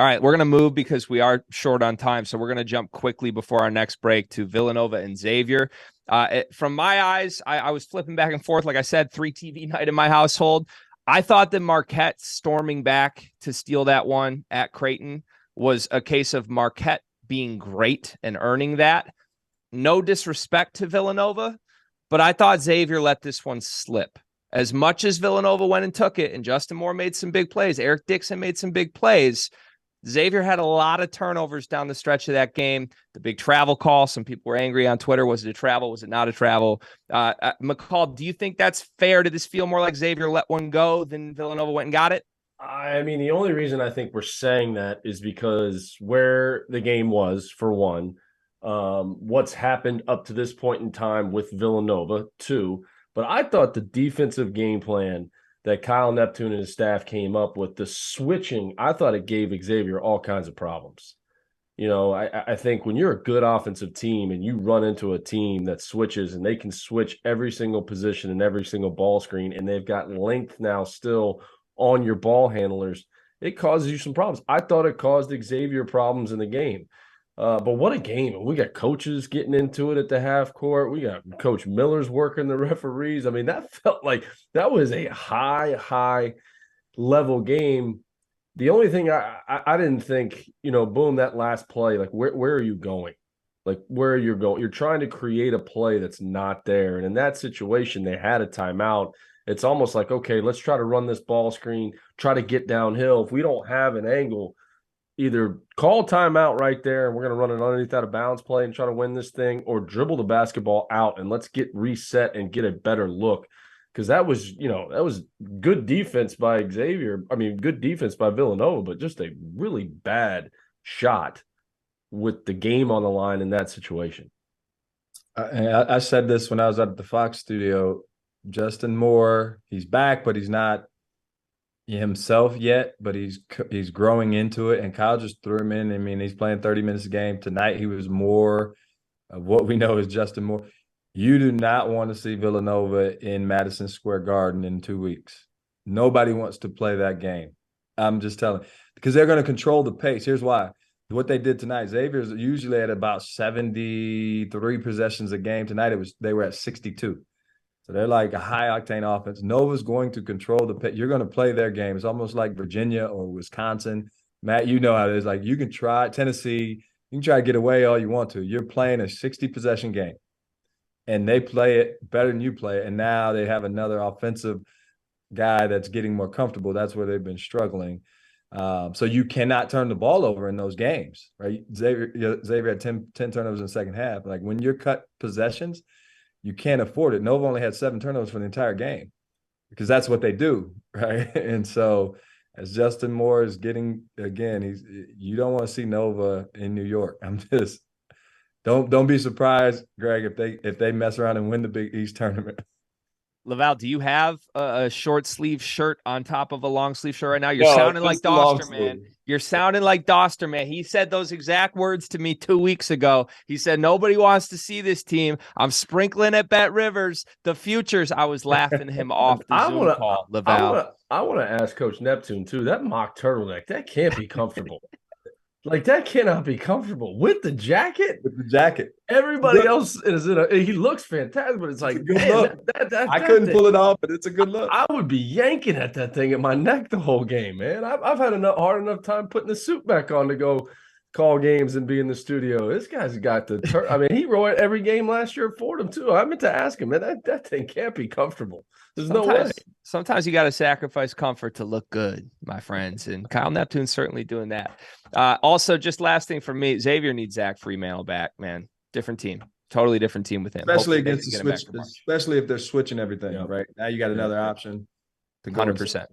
All right, we're going to move because we are short on time. So we're going to jump quickly before our next break to Villanova and Xavier. From my eyes, I was flipping back and forth. Like I said, 3 TV night in my household. I thought that Marquette storming back to steal that one at Creighton was a case of Marquette being great and earning that. No disrespect to Villanova, but I thought Xavier let this one slip. As much as Villanova went and took it, and Justin Moore made some big plays, Eric Dixon made some big plays, Xavier had a lot of turnovers down the stretch of that game. The big travel call, some people were angry on Twitter. Was it a travel? Was it not a travel? McCall, do you think that's fair? Did this feel more like Xavier let one go than Villanova went and got it? I mean, the only reason I think we're saying that is because where the game was, for one, what's happened up to this point in time with Villanova, two. But I thought the defensive game plan that Kyle Neptune and his staff came up with, the switching, I thought it gave Xavier all kinds of problems. You know, I think when you're a good offensive team and you run into a team that switches and they can switch every single position and every single ball screen, and they've got length now still on your ball handlers, it causes you some problems. I thought it caused Xavier problems in the game. But what a game. And we got coaches getting into it at the half court. We got Coach Miller's working the referees. I mean, that felt like that was a high level game. The only thing I didn't think, boom, that last play, like where are you going? Like where are you going? You're trying to create a play that's not there. And in that situation, they had a timeout. It's almost like, okay, let's try to run this ball screen, try to get downhill. If we don't have an angle, either call timeout right there and we're going to run an underneath out of bounds play and try to win this thing, or dribble the basketball out and let's get reset and get a better look. Because that was good defense by Xavier. I mean, good defense by Villanova, but just a really bad shot with the game on the line in that situation. I said this when I was at the Fox studio. Justin Moore, he's back, but he's not himself yet, but he's growing into it. And Kyle just threw him in. I mean, he's playing 30 minutes a game. Tonight, he was more of what we know as Justin Moore. You do not want to see Villanova in Madison Square Garden in 2 weeks. Nobody wants to play that game. I'm just telling you, because they're going to control the pace. Here's why. What they did tonight, Xavier's usually at about 73 possessions a game. Tonight, they were at 62. So they're like a high-octane offense. Nova's going to control the pace. You're going to play their game. It's almost like Virginia or Wisconsin. Matt, you know how it is. Like, you can try Tennessee. You can try to get away all you want to. You're playing a 60-possession game. And they play it better than you play it. And now they have another offensive guy that's getting more comfortable. That's where they've been struggling. So you cannot turn the ball over in those games, right? Xavier had 10 turnovers in the second half. Like, when you're cut possessions, you can't afford it. Nova only had 7 turnovers for the entire game because that's what they do, right? And so as Justin Moore is getting, again, you don't want to see Nova in New York. I'm just – Don't be surprised, Greg, if they mess around and win the Big East tournament. LaVall, do you have a short sleeve shirt on top of a long sleeve shirt right now? You're sounding like Doster, man. You're sounding like Doster, man. He said those exact words to me 2 weeks ago. He said, nobody wants to see this team. I'm sprinkling at Bet Rivers, the futures. I was laughing him off the Zoom call, LaVall. I want to ask Coach Neptune, too. That mock turtleneck, that can't be comfortable. Like, that cannot be comfortable with the jacket. With the jacket, everybody else is in a. He looks fantastic, but it's like, man, I couldn't pull it off, but it's a good look. I would be yanking at that thing at my neck the whole game, man. I've had hard enough time putting the suit back on to go call games and be in the studio. This guy's got the. I mean, he wore it every game last year at Fordham too. I meant to ask him, man. That thing can't be comfortable. There's no way. Sometimes you got to sacrifice comfort to look good, my friends. And Kyle Neptune's certainly doing that. Also, just last thing for me, Xavier needs Zach Freemantle back, man. Different team. Totally different team with him. Especially against the switch, especially if they're switching everything, right? Now you got another option to go 100%.